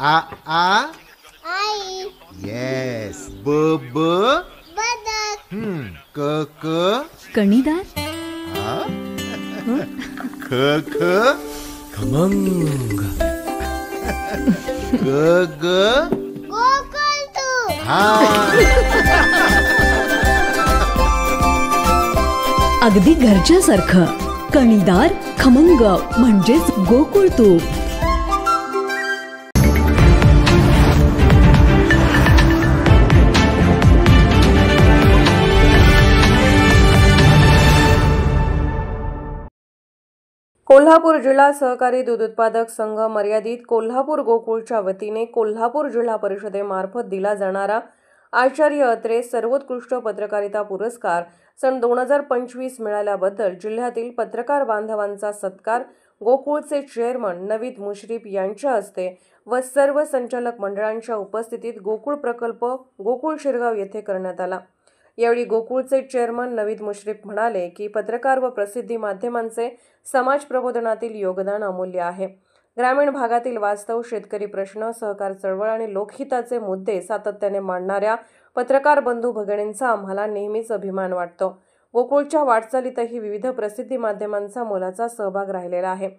आ आ आई. Yes. ब ब बदक. क क कणीदार. ख ख खमंग. ग ग गोकुळ तू. हा. अगदी घरच्यासारखं. कणीदार खमंग म्हणजेच गोकुळ तूप. कोल्हापूर जिल्हा सहकारी दूध उत्पादक संघ मर्यादित कोल्हापूर गोकुळच्या वतीने कोल्हापूर जिल्हा परिषदेमार्फत दिला जाणारा आचार्य अत्रे सर्वोत्कृष्ट पत्रकारिता पुरस्कार सन 2025 मिळाल्याबद्दल जिल्ह्यातील पत्रकार बांधवांचा सत्कार गोकुळचे चेअरमन नवीद मुश्रीफ यांच्या हस्ते व सर्व संचालक मंडळांच्या उपस्थितीत गोकुळ प्रकल्प गोकुळ शिरगाव येथे करण्यात आला. यावेळी गोकुळचे चेअरमन नवीद मुश्रीफ म्हणाले की पत्रकार व प्रसिद्धी माध्यमांचे समाज प्रबोधनातील योगदान अमूल्य आहे. ग्रामीण भागातील वास्तव, शेतकरी प्रश्न, सहकार चळवळ आणि लोकहिताचे मुद्दे सातत्याने मांडणाऱ्या पत्रकार बंधू भगिनींचा आम्हाला नेहमीच अभिमान वाटतो. गोकुळच्या वाटचालीतही विविध प्रसिद्धी माध्यमांचा मोलाचा सहभाग राहिलेला आहे.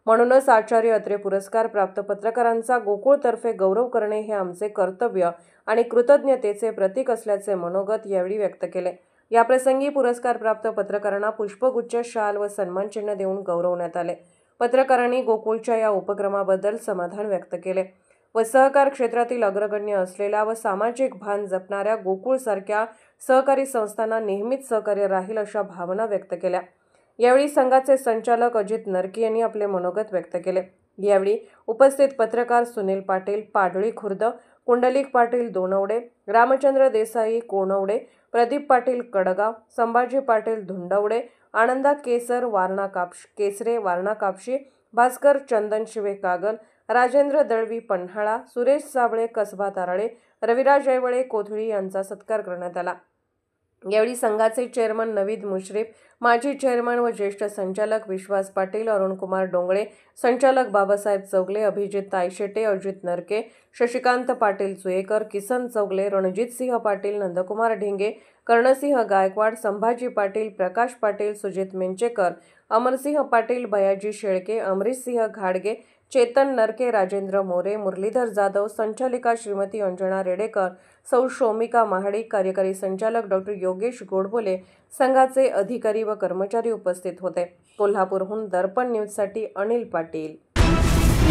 म्हणूनच आचार्य अत्रे पुरस्कार प्राप्त पत्रकारांचा गोकुळतर्फे गौरव करणे हे आमचे कर्तव्य आणि कृतज्ञतेचे प्रतीक असल्याचे मनोगत यावेळी व्यक्त केले. याप्रसंगी पुरस्कार प्राप्त पत्रकारांना पुष्पगुच्छ, शाल व सन्मानचिन्ह देऊन गौरवण्यात आले. पत्रकारांनी गोकुळच्या या उपक्रमाबद्दल समाधान व्यक्त केले व सहकार क्षेत्रातील अग्रगण्य असलेल्या व सामाजिक भान जपणाऱ्या गोकुळसारख्या सहकारी संस्थांना नेहमीच सहकार्य राहील अशा भावना व्यक्त केल्या. यावेळी संघाचे संचालक अजित नरके यांनी आपले मनोगत व्यक्त केले. यावेळी उपस्थित पत्रकार सुनील पाटील, पाडळी खुर्द, कुंडलिक पाटील दोनवडे, रामचंद्र देसाई कोणवडे, प्रदीप पाटील कडगाव, संभाजी पाटील धुंडवडे, आनंदा केसरे वारणा कापशी, भास्कर चंदन शिवे कागल, राजेंद्र दळवी पन्हाळा, सुरेश साबळे कसबा ताराळे, रविराज ऐवळे कोथळी यांचा सत्कार करण्यात आला. यावेळी संघाचे चेअरमन नवीद मुश्रीफ, माजी चेअरमन व ज्येष्ठ संचालक विश्वास पाटील, अरुणकुमार डोंगळे, संचालक बाबासाहेब चौगले, अभिजित तायशेटे, अजित नरके, शशिकांत पाटील चुयेकर, किसन चौगले, रणजितसिंह पाटील, नंदकुमार ढेंगे, कर्णसिंह गायकवाड, संभाजी पाटील, प्रकाश पाटील, सुजित मेंचेकर, अमरसिंह पाटील, भयाजी शेळके, अमरीशसिंह घाडगे, चेतन नरके, राजेंद्र मोरे, मुरलीधर जाधव, संचालिका श्रीमती अंजना रेडेकर, सौ शौमिका महाडिक, कार्यकारी संचालक डॉ. योगेश गोडबोले, संघाचे अधिकारी व कर्मचारी उपस्थित होते. कोल्हापूरहून दर्पण न्यूजसाठी अनिल पाटील.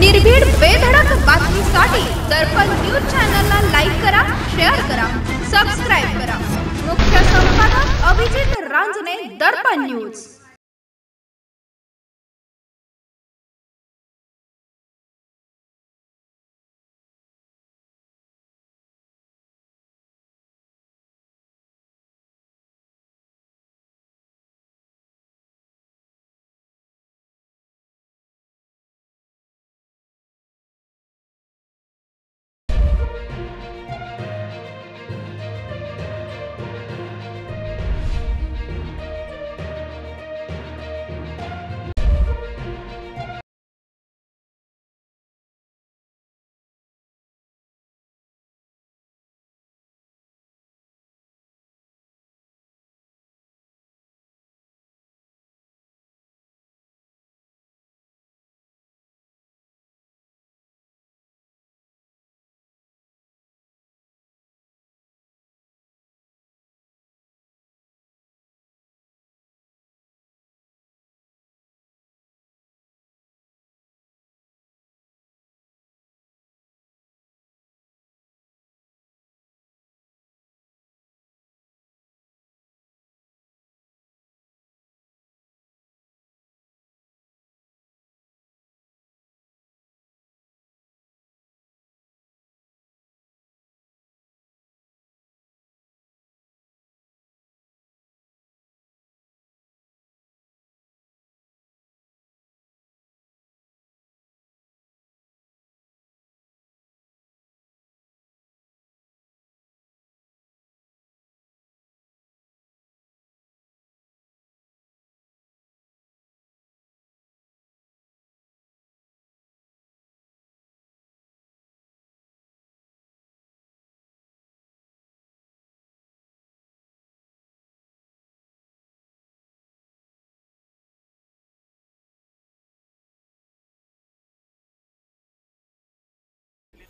निर्भीड बेधडक बातमीसाठी दर्पण न्यूज चॅनलला लाईक करा, शेअर करा, सबस्क्राईब करा. मुख्य संपादक अभिजित रांजणे, दर्पण न्यूज.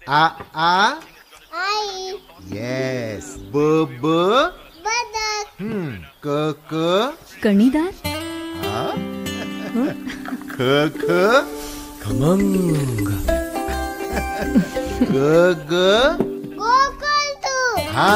आ आई. येस ब ब बदक. क कणीदार ख ख खमंग ग ग गोकुळ तू. हा